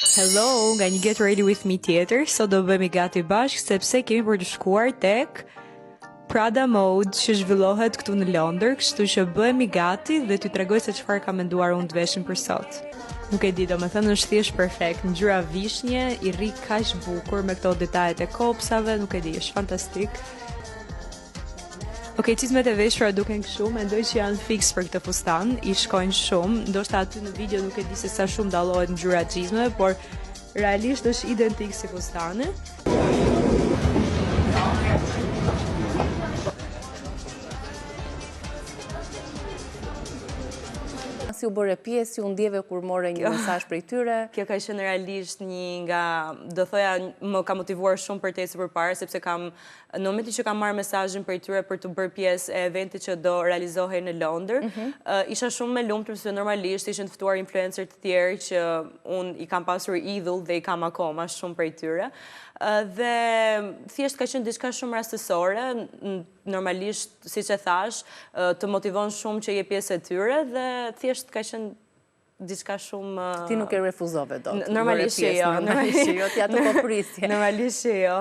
Hello, nga një Get Ready With Me tjetër, sot do bëhemi gati bashkë sepse kemi për të shkuar tek Prada Mode që zhvillohet këtu në Londër, kështu që bëhemi gati dhe t'ju tregoj se çfarë kam menduar unë të veshim për sot. Nuk e di, domethënë është thjesht perfekt, ngjyra vishnje, i rri kaq bukur me këto detajet e kopsave, nuk e di, është fantastik. Okej, çizmet e veshura duken kështu, mendoj që janë fix për këtë fustan, i shkojnë shumë, ndoshta aty në video nuk e di se sa shumë dallohet ngjyra e çizmeve, por realisht është identik si fustani. Si u bëre pjesë, si u ndjeve kur more një mesazh prej tyre? Kjo ka qenë realisht një nga, do thoja, më ka motivuar shumë për te si përpara, sepse në momentin që kam marrë mesazhin prej tyre për të bërë pjesë e eventit që do realizohej në Londër, isha shumë me lumtur se normalisht ishin të ftuar influencer të tjerë që unë i kam pasur idhull dhe i kam akoma shumë prej tyre. Dhe thjesht ka qenë diçka shumë rastësore, normalisht, siç e thash, të motivon shumë që je pjesë e tyre dhe thjesht ka qenë diçka shumë... Ti nuk e refuzove dot? Normalisht që jo. Normalisht që jo, t'ja të po prisje. Normalisht që jo.